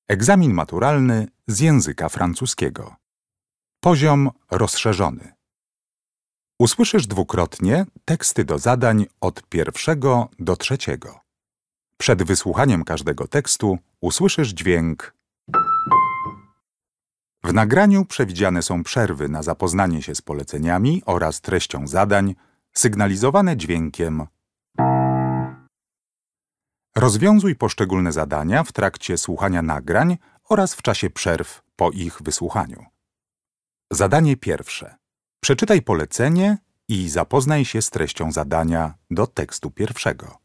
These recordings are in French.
Egzamin maturalny z języka francuskiego. Poziom rozszerzony. Usłyszysz dwukrotnie teksty do zadań od 1 do 3. Przed wysłuchaniem każdego tekstu usłyszysz dźwięk. W nagraniu przewidziane są przerwy na zapoznanie się z poleceniami oraz treścią zadań, sygnalizowane dźwiękiem. Rozwiązuj poszczególne zadania w trakcie słuchania nagrań oraz w czasie przerw po ich wysłuchaniu. Zadanie pierwsze. Przeczytaj polecenie i zapoznaj się z treścią zadania do tekstu pierwszego.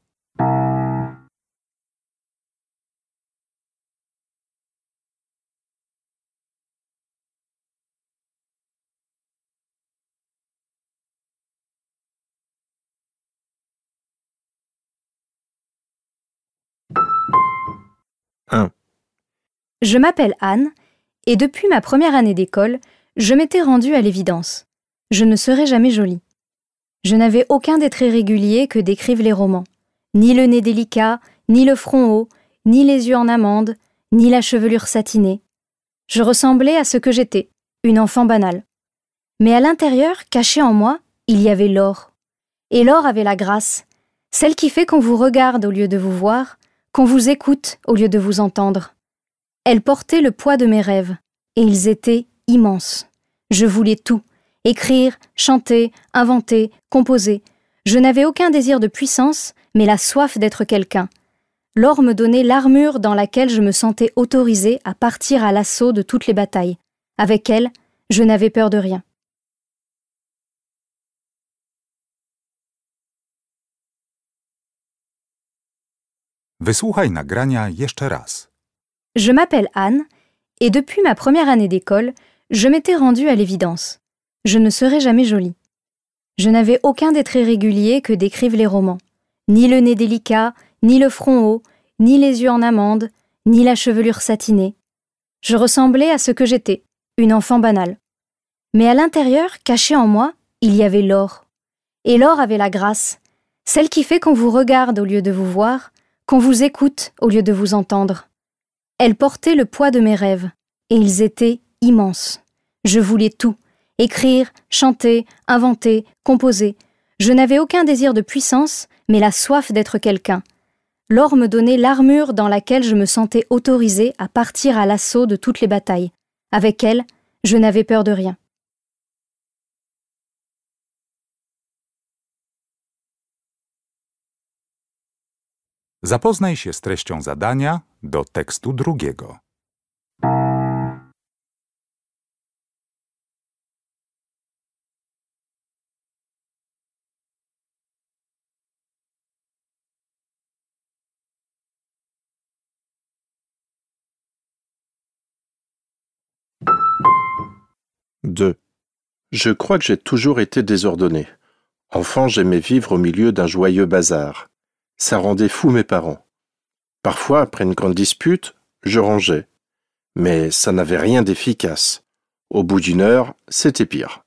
Je m'appelle Anne et depuis ma première année d'école, je m'étais rendue à l'évidence. Je ne serai jamais jolie. Je n'avais aucun des traits réguliers que décrivent les romans. Ni le nez délicat, ni le front haut, ni les yeux en amande, ni la chevelure satinée. Je ressemblais à ce que j'étais, une enfant banale. Mais à l'intérieur, caché en moi, il y avait l'or. Et l'or avait la grâce, celle qui fait qu'on vous regarde au lieu de vous voir, qu'on vous écoute au lieu de vous entendre. Elle portait le poids de mes rêves, et ils étaient immenses. Je voulais tout, écrire, chanter, inventer, composer. Je n'avais aucun désir de puissance, mais la soif d'être quelqu'un. L'or me donnait l'armure dans laquelle je me sentais autorisée à partir à l'assaut de toutes les batailles. Avec elle, je n'avais peur de rien. Wysłuchaj nagrania jeszcze raz. Je m'appelle Anne, et depuis ma première année d'école, je m'étais rendue à l'évidence. Je ne serai jamais jolie. Je n'avais aucun des traits réguliers que décrivent les romans. Ni le nez délicat, ni le front haut, ni les yeux en amande, ni la chevelure satinée. Je ressemblais à ce que j'étais, une enfant banale. Mais à l'intérieur, caché en moi, il y avait l'or. Et l'or avait la grâce, celle qui fait qu'on vous regarde au lieu de vous voir, qu'on vous écoute au lieu de vous entendre. Elle portait le poids de mes rêves, et ils étaient immenses. Je voulais tout, écrire, chanter, inventer, composer. Je n'avais aucun désir de puissance, mais la soif d'être quelqu'un. L'or me donnait l'armure dans laquelle je me sentais autorisée à partir à l'assaut de toutes les batailles. Avec elle, je n'avais peur de rien. Zapoznaj się z treścią zadania do tekstu drugiego. Deux. Je crois que j'ai toujours été désordonné. Enfant, j'aimais vivre au milieu d'un joyeux bazar. Ça rendait fou mes parents. Parfois, après une grande dispute, je rangeais. Mais ça n'avait rien d'efficace. Au bout d'une heure, c'était pire.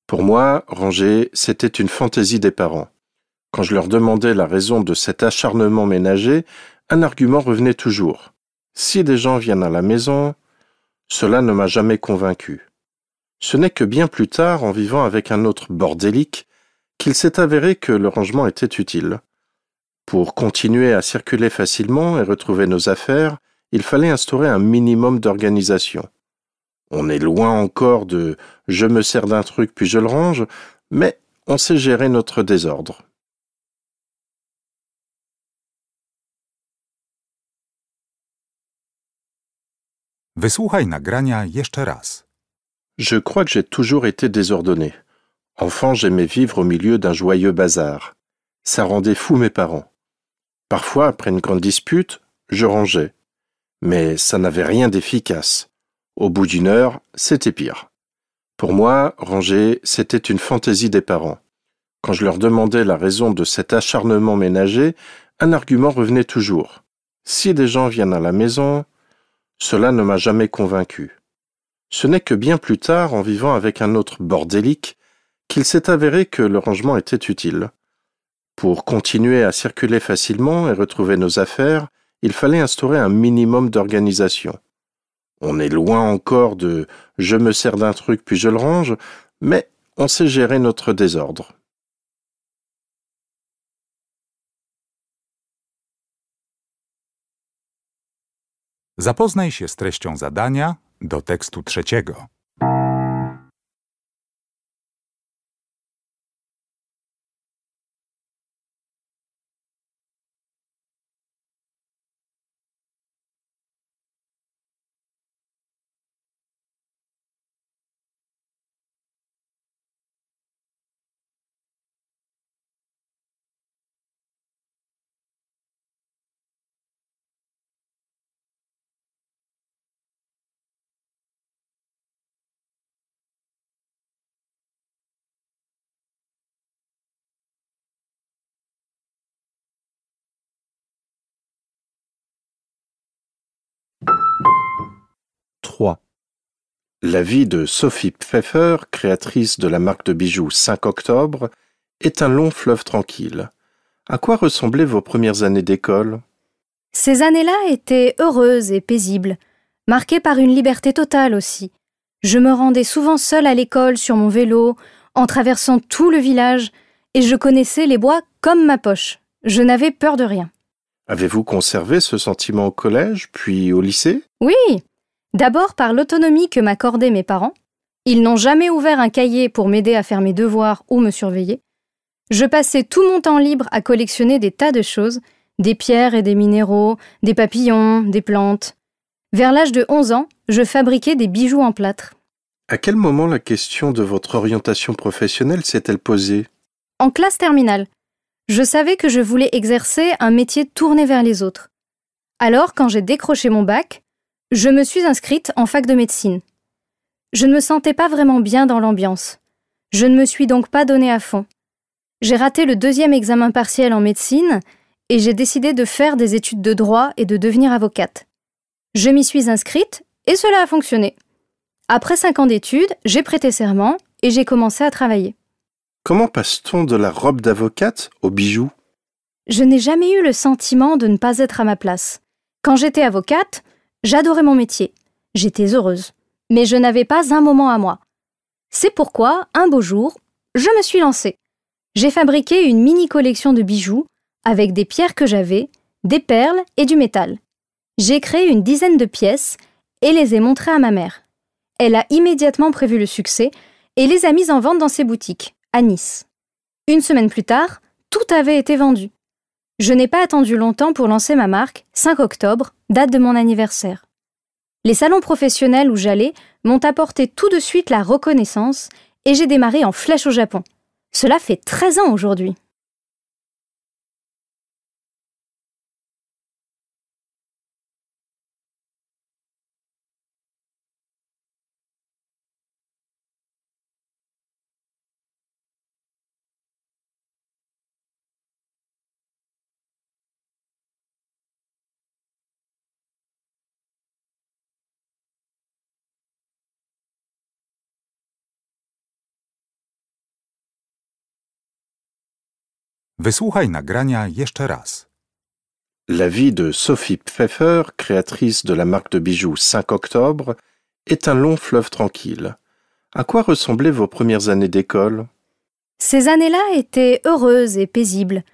Pour moi, ranger, c'était une fantaisie des parents. Quand je leur demandais la raison de cet acharnement ménager, un argument revenait toujours. Si des gens viennent à la maison, cela ne m'a jamais convaincu. Ce n'est que bien plus tard, en vivant avec un autre bordélique, qu'il s'est avéré que le rangement était utile. Pour continuer à circuler facilement et retrouver nos affaires, il fallait instaurer un minimum d'organisation. On est loin encore de « je me sers d'un truc puis je le range », mais on sait gérer notre désordre. Wysłuchaj nagrania jeszcze raz. Je crois que j'ai toujours été désordonné. Enfant, j'aimais vivre au milieu d'un joyeux bazar. Ça rendait fou mes parents. Parfois, après une grande dispute, je rangeais. Mais ça n'avait rien d'efficace. Au bout d'une heure, c'était pire. Pour moi, ranger, c'était une fantaisie des parents. Quand je leur demandais la raison de cet acharnement ménager, un argument revenait toujours. Si des gens viennent à la maison, cela ne m'a jamais convaincu. Ce n'est que bien plus tard, en vivant avec un autre bordélique, qu'il s'est avéré que le rangement était utile. Pour continuer à circuler facilement et retrouver nos affaires, il fallait instaurer un minimum d'organisation. On est loin encore de « je me sers d'un truc puis je le range », mais on sait gérer notre désordre. Zapoznaj się z treścią zadania do tekstu trzeciego. La vie de Sophie Pfeffer, créatrice de la marque de bijoux 5 octobre, est un long fleuve tranquille. À quoi ressemblaient vos premières années d'école? Ces années-là étaient heureuses et paisibles, marquées par une liberté totale aussi. Je me rendais souvent seule à l'école sur mon vélo, en traversant tout le village, et je connaissais les bois comme ma poche. Je n'avais peur de rien. Avez-vous conservé ce sentiment au collège, puis au lycée? Oui, d'abord par l'autonomie que m'accordaient mes parents. Ils n'ont jamais ouvert un cahier pour m'aider à faire mes devoirs ou me surveiller. Je passais tout mon temps libre à collectionner des tas de choses, des pierres et des minéraux, des papillons, des plantes. Vers l'âge de 11 ans, je fabriquais des bijoux en plâtre. À quel moment la question de votre orientation professionnelle s'est-elle posée? En classe terminale, je savais que je voulais exercer un métier tourné vers les autres. Alors, quand j'ai décroché mon bac, je me suis inscrite en fac de médecine. Je ne me sentais pas vraiment bien dans l'ambiance. Je ne me suis donc pas donnée à fond. J'ai raté le 2e examen partiel en médecine et j'ai décidé de faire des études de droit et de devenir avocate. Je m'y suis inscrite et cela a fonctionné. Après 5 ans d'études, j'ai prêté serment et j'ai commencé à travailler. Comment passe-t-on de la robe d'avocate aux bijoux? Je n'ai jamais eu le sentiment de ne pas être à ma place. Quand j'étais avocate, j'adorais mon métier. J'étais heureuse. Mais je n'avais pas un moment à moi. C'est pourquoi, un beau jour, je me suis lancée. J'ai fabriqué une mini-collection de bijoux avec des pierres que j'avais, des perles et du métal. J'ai créé une dizaine de pièces et les ai montrées à ma mère. Elle a immédiatement prévu le succès et les a mises en vente dans ses boutiques, à Nice. Une semaine plus tard, tout avait été vendu. Je n'ai pas attendu longtemps pour lancer ma marque, 5 octobre, date de mon anniversaire. Les salons professionnels où j'allais m'ont apporté tout de suite la reconnaissance et j'ai démarré en flèche au Japon. Cela fait 13 ans aujourd'hui. Wysłuchaj nagrania jeszcze raz. La vie de Sophie Pfeffer, créatrice de la marque de bijoux 5 octobre, est un long fleuve tranquille. À quoi ressemblaient vos premières années d'école? Ces années-là étaient heureuses et paisibles,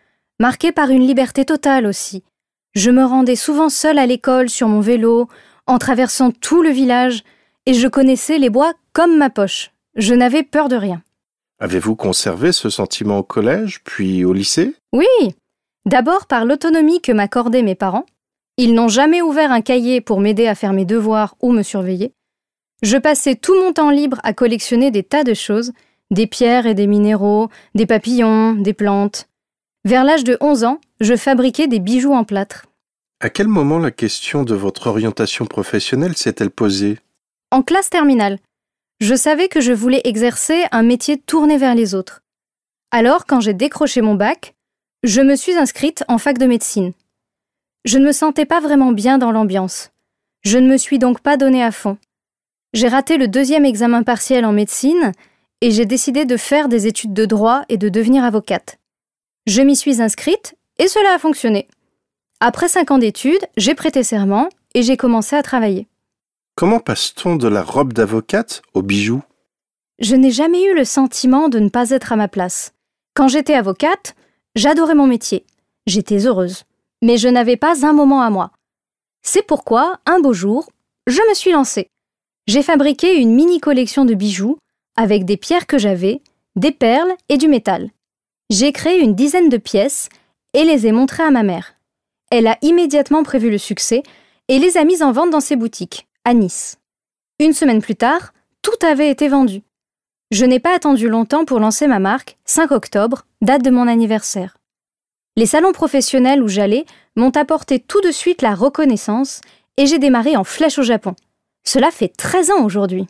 marquées par une liberté totale aussi. Je me rendais souvent seule à l'école sur mon vélo, en traversant tout le village, et je connaissais les bois comme ma poche. Je n'avais peur de rien. Avez-vous conservé ce sentiment au collège, puis au lycée? Oui, d'abord par l'autonomie que m'accordaient mes parents. Ils n'ont jamais ouvert un cahier pour m'aider à faire mes devoirs ou me surveiller. Je passais tout mon temps libre à collectionner des tas de choses, des pierres et des minéraux, des papillons, des plantes. Vers l'âge de 11 ans, je fabriquais des bijoux en plâtre. À quel moment la question de votre orientation professionnelle s'est-elle posée? En classe terminale, je savais que je voulais exercer un métier tourné vers les autres. Alors, quand j'ai décroché mon bac, je me suis inscrite en fac de médecine. Je ne me sentais pas vraiment bien dans l'ambiance. Je ne me suis donc pas donnée à fond. J'ai raté le 2e examen partiel en médecine et j'ai décidé de faire des études de droit et de devenir avocate. Je m'y suis inscrite et cela a fonctionné. Après 5 ans d'études, j'ai prêté serment et j'ai commencé à travailler. Comment passe-t-on de la robe d'avocate aux bijoux? Je n'ai jamais eu le sentiment de ne pas être à ma place. Quand j'étais avocate, j'adorais mon métier. J'étais heureuse. Mais je n'avais pas un moment à moi. C'est pourquoi, un beau jour, je me suis lancée. J'ai fabriqué une mini collection de bijoux avec des pierres que j'avais, des perles et du métal. J'ai créé une dizaine de pièces et les ai montrées à ma mère. Elle a immédiatement prévu le succès et les a mises en vente dans ses boutiques, à Nice. Une semaine plus tard, tout avait été vendu. Je n'ai pas attendu longtemps pour lancer ma marque, 5 octobre, date de mon anniversaire. Les salons professionnels où j'allais m'ont apporté tout de suite la reconnaissance et j'ai démarré en flèche au Japon. Cela fait 13 ans aujourd'hui.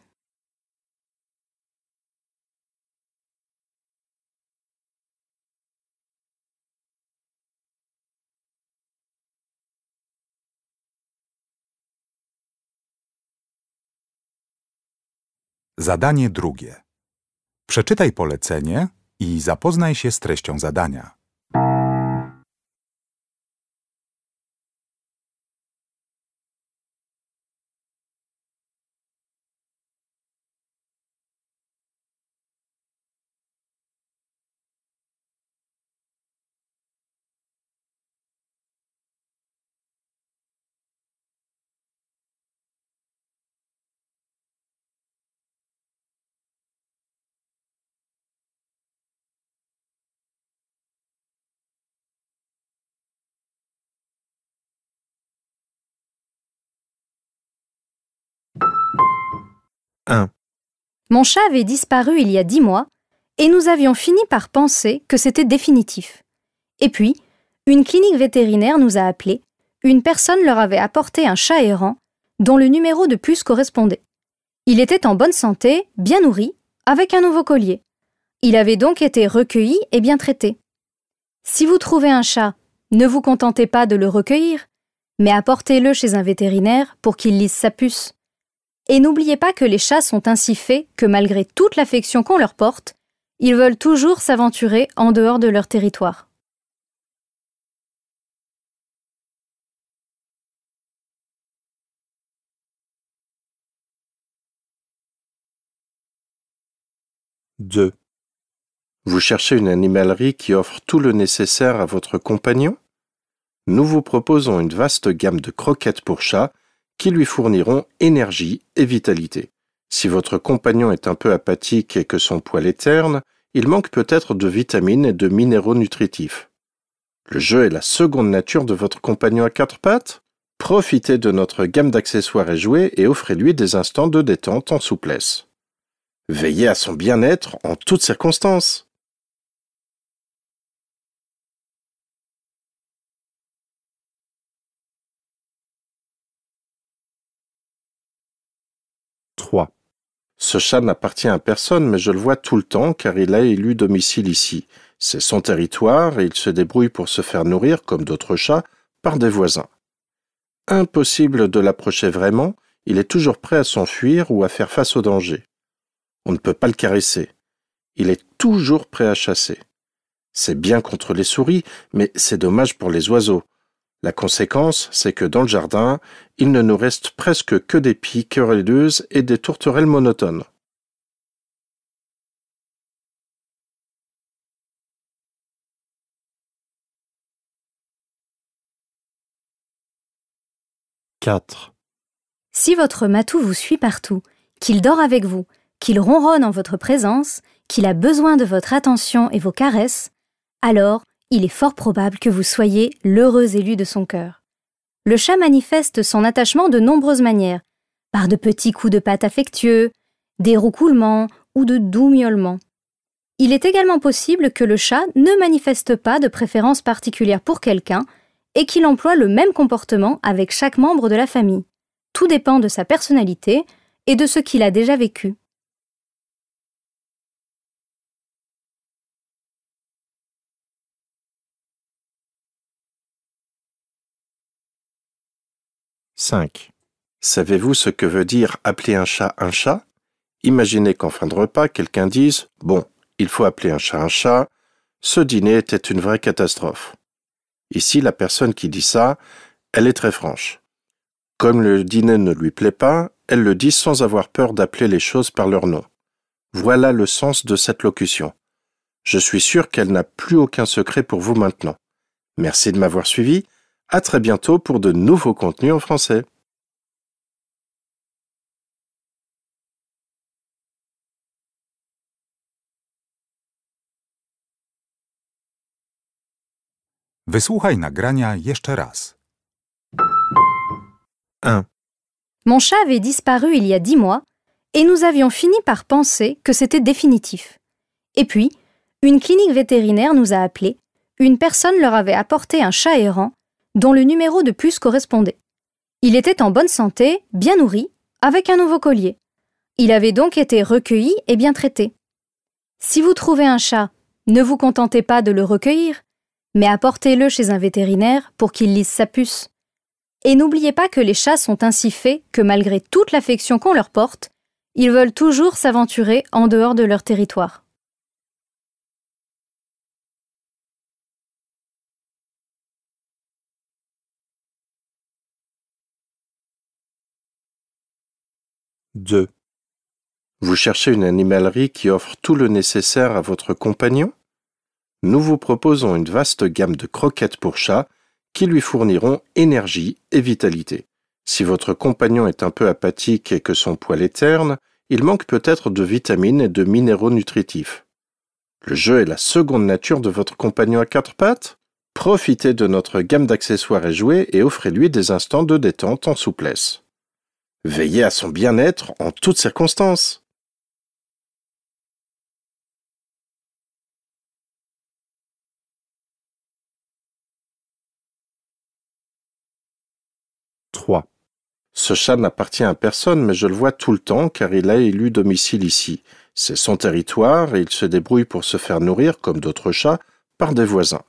Zadanie drugie. Przeczytaj polecenie i zapoznaj się z treścią zadania. Mon chat avait disparu il y a 10 mois et nous avions fini par penser que c'était définitif. Et puis, une clinique vétérinaire nous a appelés. Une personne leur avait apporté un chat errant dont le numéro de puce correspondait. Il était en bonne santé, bien nourri, avec un nouveau collier. Il avait donc été recueilli et bien traité. Si vous trouvez un chat, ne vous contentez pas de le recueillir, mais apportez-le chez un vétérinaire pour qu'il lise sa puce. Et n'oubliez pas que les chats sont ainsi faits que malgré toute l'affection qu'on leur porte, ils veulent toujours s'aventurer en dehors de leur territoire. Deux. Vous cherchez une animalerie qui offre tout le nécessaire à votre compagnon? Nous vous proposons une vaste gamme de croquettes pour chats qui lui fourniront énergie et vitalité. Si votre compagnon est un peu apathique et que son poil est terne, il manque peut-être de vitamines et de minéraux nutritifs. Le jeu est la seconde nature de votre compagnon à quatre pattes? Profitez de notre gamme d'accessoires et jouets et offrez-lui des instants de détente en souplesse. Veillez à son bien-être en toutes circonstances. Trois. Ce chat n'appartient à personne, mais je le vois tout le temps car il a élu domicile ici. C'est son territoire et il se débrouille pour se faire nourrir, comme d'autres chats, par des voisins. Impossible de l'approcher vraiment, il est toujours prêt à s'enfuir ou à faire face au danger. On ne peut pas le caresser. Il est toujours prêt à chasser. C'est bien contre les souris, mais c'est dommage pour les oiseaux. La conséquence, c'est que dans le jardin, il ne nous reste presque que des pies querelleuses et des tourterelles monotones. Quatre. Si votre matou vous suit partout, qu'il dort avec vous, qu'il ronronne en votre présence, qu'il a besoin de votre attention et vos caresses, alors il est fort probable que vous soyez l'heureux élu de son cœur. Le chat manifeste son attachement de nombreuses manières, par de petits coups de patte affectueux, des roucoulements ou de doux miaulements. Il est également possible que le chat ne manifeste pas de préférence particulière pour quelqu'un et qu'il emploie le même comportement avec chaque membre de la famille. Tout dépend de sa personnalité et de ce qu'il a déjà vécu. Cinq. Savez-vous ce que veut dire appeler un chat un chat? Imaginez qu'en fin de repas, quelqu'un dise « Bon, il faut appeler un chat, ce dîner était une vraie catastrophe. » Ici, la personne qui dit ça, elle est très franche. Comme le dîner ne lui plaît pas, elle le dit sans avoir peur d'appeler les choses par leur nom. Voilà le sens de cette locution. Je suis sûr qu'elle n'a plus aucun secret pour vous maintenant. Merci de m'avoir suivi. À très bientôt pour de nouveaux contenus en français. Wysłuchaj nagrania jeszcze raz. 1, Mon chat avait disparu il y a 10 mois et nous avions fini par penser que c'était définitif. Et puis, une clinique vétérinaire nous a appelés. Une personne leur avait apporté un chat errant dont le numéro de puce correspondait. Il était en bonne santé, bien nourri, avec un nouveau collier. Il avait donc été recueilli et bien traité. Si vous trouvez un chat, ne vous contentez pas de le recueillir, mais apportez-le chez un vétérinaire pour qu'il lise sa puce. Et n'oubliez pas que les chats sont ainsi faits que malgré toute l'affection qu'on leur porte, ils veulent toujours s'aventurer en dehors de leur territoire. Deux. Vous cherchez une animalerie qui offre tout le nécessaire à votre compagnon? Nous vous proposons une vaste gamme de croquettes pour chat qui lui fourniront énergie et vitalité. Si votre compagnon est un peu apathique et que son poil est terne, il manque peut-être de vitamines et de minéraux nutritifs. Le jeu est la seconde nature de votre compagnon à quatre pattes? Profitez de notre gamme d'accessoires et jouets et offrez-lui des instants de détente en souplesse. Veillez à son bien-être en toutes circonstances. Trois. Ce chat n'appartient à personne, mais je le vois tout le temps car il a élu domicile ici. C'est son territoire et il se débrouille pour se faire nourrir, comme d'autres chats, par des voisins.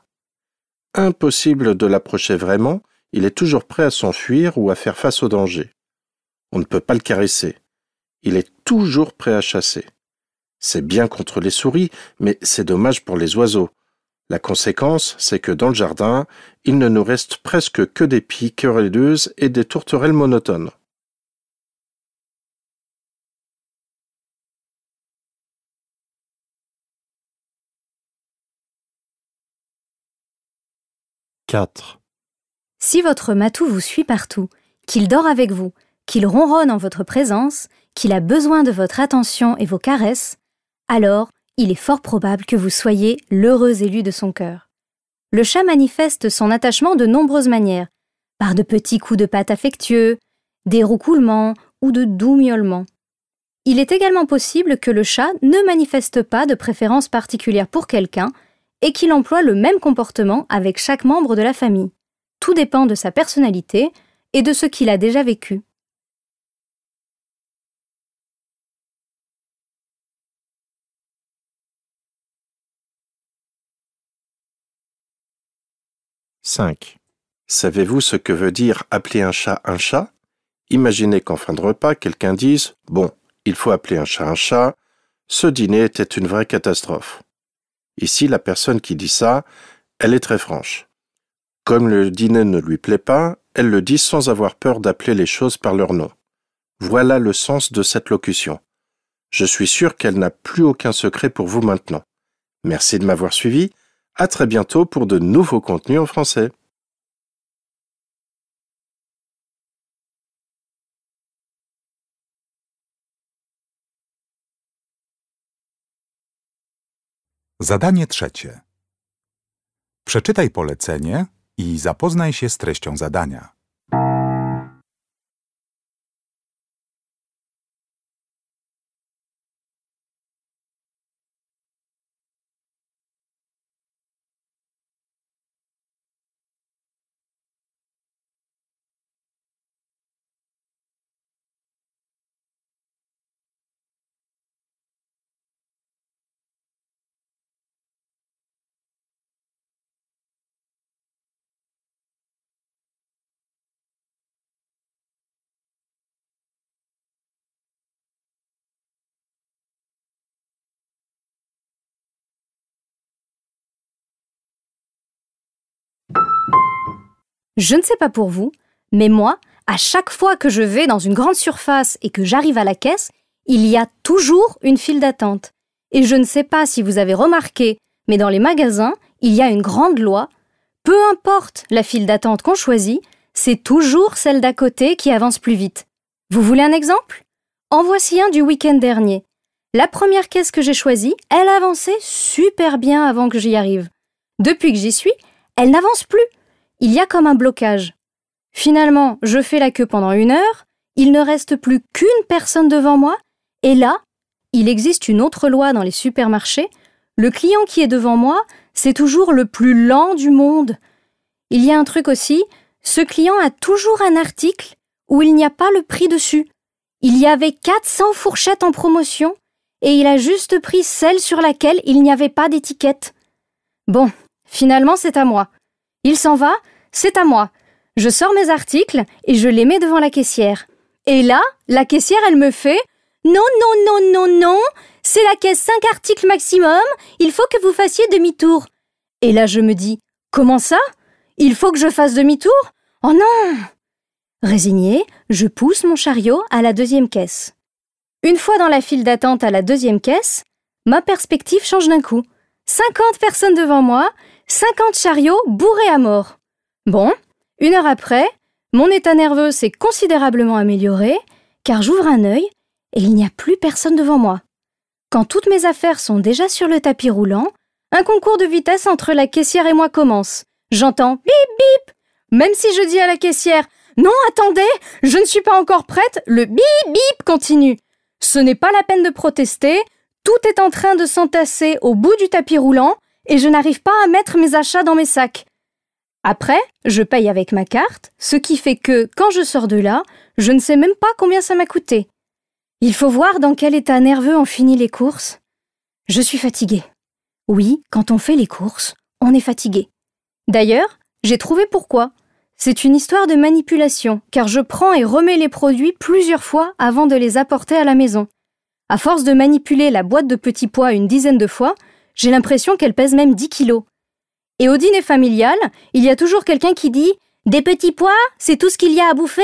Impossible de l'approcher vraiment, il est toujours prêt à s'enfuir ou à faire face au danger. On ne peut pas le caresser. Il est toujours prêt à chasser. C'est bien contre les souris, mais c'est dommage pour les oiseaux. La conséquence, c'est que dans le jardin, il ne nous reste presque que des pies querelleuses et des tourterelles monotones. Quatre. Si votre matou vous suit partout, qu'il dort avec vous, qu'il ronronne en votre présence, qu'il a besoin de votre attention et vos caresses, alors il est fort probable que vous soyez l'heureux élu de son cœur. Le chat manifeste son attachement de nombreuses manières, par de petits coups de patte affectueux, des roucoulements ou de doux miaulements. Il est également possible que le chat ne manifeste pas de préférence particulière pour quelqu'un et qu'il emploie le même comportement avec chaque membre de la famille. Tout dépend de sa personnalité et de ce qu'il a déjà vécu. Cinq. Savez-vous ce que veut dire appeler un chat un chat? Imaginez qu'en fin de repas, quelqu'un dise « Bon, il faut appeler un chat un chat. Ce dîner était une vraie catastrophe. » Ici, la personne qui dit ça, elle est très franche. Comme le dîner ne lui plaît pas, elle le dit sans avoir peur d'appeler les choses par leur nom. Voilà le sens de cette locution. Je suis sûr qu'elle n'a plus aucun secret pour vous maintenant. Merci de m'avoir suivi. À très bientôt pour de nouveaux contenus en français. Zadanie trzecie. Przeczytaj polecenie i zapoznaj się z treścią zadania. Je ne sais pas pour vous, mais moi, à chaque fois que je vais dans une grande surface et que j'arrive à la caisse, il y a toujours une file d'attente. Et je ne sais pas si vous avez remarqué, mais dans les magasins, il y a une grande loi. Peu importe la file d'attente qu'on choisit, c'est toujours celle d'à côté qui avance plus vite. Vous voulez un exemple? En voici un du week-end dernier. La première caisse que j'ai choisie, elle avançait super bien avant que j'y arrive. Depuis que j'y suis, elle n'avance plus. Il y a comme un blocage. Finalement, je fais la queue pendant 1 heure, il ne reste plus qu'une personne devant moi, et là, il existe une autre loi dans les supermarchés. Le client qui est devant moi, c'est toujours le plus lent du monde. Il y a un truc aussi, ce client a toujours un article où il n'y a pas le prix dessus. Il y avait 400 fourchettes en promotion et il a juste pris celle sur laquelle il n'y avait pas d'étiquette. Bon, finalement c'est à moi. Il s'en va, c'est à moi. Je sors mes articles et je les mets devant la caissière. Et là, la caissière elle me fait « Non, non, non, non, non, c'est la caisse 5 articles maximum, il faut que vous fassiez demi-tour. » Et là je me dis « Comment ça? Il faut que je fasse demi-tour? Oh non !» Résignée, je pousse mon chariot à la 2e caisse. Une fois dans la file d'attente à la 2e caisse, ma perspective change d'un coup. 50 personnes devant moi, 50 chariots bourrés à mort. Bon, 1 heure après, mon état nerveux s'est considérablement amélioré, car j'ouvre un œil et il n'y a plus personne devant moi. Quand toutes mes affaires sont déjà sur le tapis roulant, un concours de vitesse entre la caissière et moi commence. J'entends « bip bip ». Même si je dis à la caissière « Non, attendez, je ne suis pas encore prête », le bip bip continue. Ce n'est pas la peine de protester, tout est en train de s'entasser au bout du tapis roulant et je n'arrive pas à mettre mes achats dans mes sacs. Après, je paye avec ma carte, ce qui fait que, quand je sors de là, je ne sais même pas combien ça m'a coûté. Il faut voir dans quel état nerveux on finit les courses. Je suis fatiguée. Oui, quand on fait les courses, on est fatigué. D'ailleurs, j'ai trouvé pourquoi. C'est une histoire de manipulation, car je prends et remets les produits plusieurs fois avant de les apporter à la maison. À force de manipuler la boîte de petits pois une dizaine de fois, j'ai l'impression qu'elle pèse même 10 kilos. Et au dîner familial, il y a toujours quelqu'un qui dit « Des petits pois, c'est tout ce qu'il y a à bouffer ?»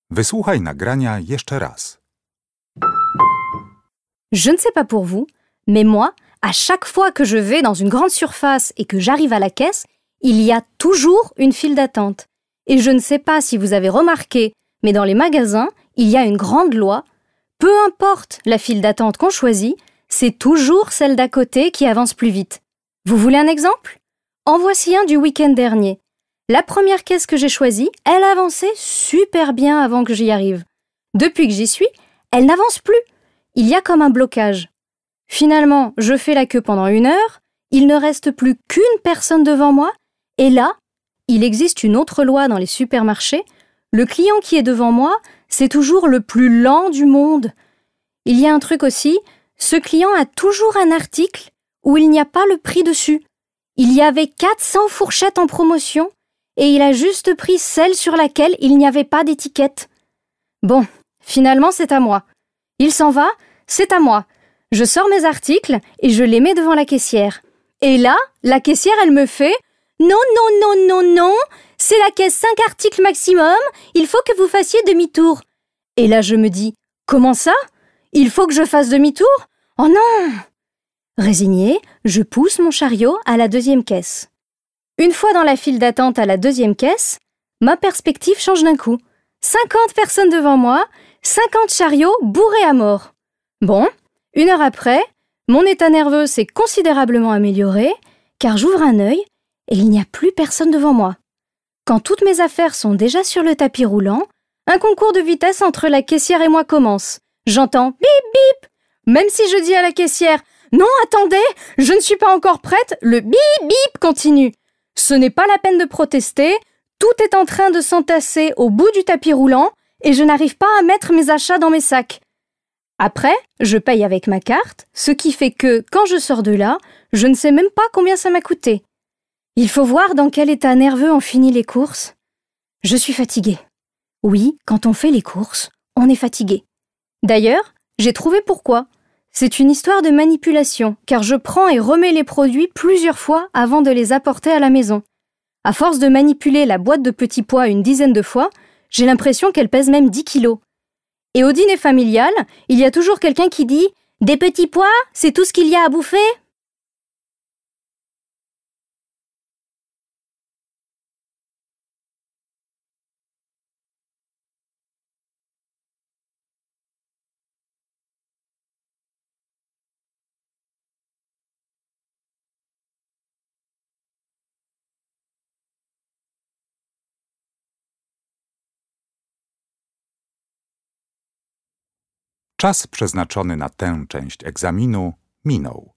Wysłuchaj nagrania jeszcze raz. Je ne sais pas pour vous, mais moi, à chaque fois que je vais dans une grande surface et que j'arrive à la caisse, il y a toujours une file d'attente. Et je ne sais pas si vous avez remarqué, mais dans les magasins, il y a une grande loi. Peu importe la file d'attente qu'on choisit, c'est toujours celle d'à côté qui avance plus vite. Vous voulez un exemple? En voici un du week-end dernier. La première caisse que j'ai choisie, elle avançait super bien avant que j'y arrive. Depuis que j'y suis, elle n'avance plus. Il y a comme un blocage. Finalement, je fais la queue pendant 1 heure, il ne reste plus qu'une personne devant moi, et là, il existe une autre loi dans les supermarchés. Le client qui est devant moi, c'est toujours le plus lent du monde. Il y a un truc aussi, ce client a toujours un article où il n'y a pas le prix dessus. Il y avait 400 fourchettes en promotion, et il a juste pris celle sur laquelle il n'y avait pas d'étiquette. Bon, finalement c'est à moi. Il s'en va, c'est à moi. Je sors mes articles et je les mets devant la caissière. Et là, la caissière elle me fait « Non, non, non, non, non, c'est la caisse 5 articles maximum, il faut que vous fassiez demi-tour. » Et là je me dis « Comment ça? Il faut que je fasse demi-tour? Oh non !» Résignée, je pousse mon chariot à la 2e caisse. Une fois dans la file d'attente à la 2e caisse, ma perspective change d'un coup. 50 personnes devant moi, 50 chariots bourrés à mort. Bon, 1 heure après, mon état nerveux s'est considérablement amélioré, car j'ouvre un œil et il n'y a plus personne devant moi. Quand toutes mes affaires sont déjà sur le tapis roulant, un concours de vitesse entre la caissière et moi commence. J'entends « bip bip ». Même si je dis à la caissière « Non, attendez, je ne suis pas encore prête », le bip bip continue. Ce n'est pas la peine de protester, tout est en train de s'entasser au bout du tapis roulant et je n'arrive pas à mettre mes achats dans mes sacs. Après, je paye avec ma carte, ce qui fait que, quand je sors de là, je ne sais même pas combien ça m'a coûté. Il faut voir dans quel état nerveux on finit les courses. Je suis fatiguée. Oui, quand on fait les courses, on est fatigué. D'ailleurs, j'ai trouvé pourquoi. C'est une histoire de manipulation, car je prends et remets les produits plusieurs fois avant de les apporter à la maison. À force de manipuler la boîte de petits pois une dizaine de fois, j'ai l'impression qu'elle pèse même 10 kilos. Et au dîner familial, il y a toujours quelqu'un qui dit « Des petits pois, c'est tout ce qu'il y a à bouffer ?» Czas przeznaczony na tę część egzaminu minął.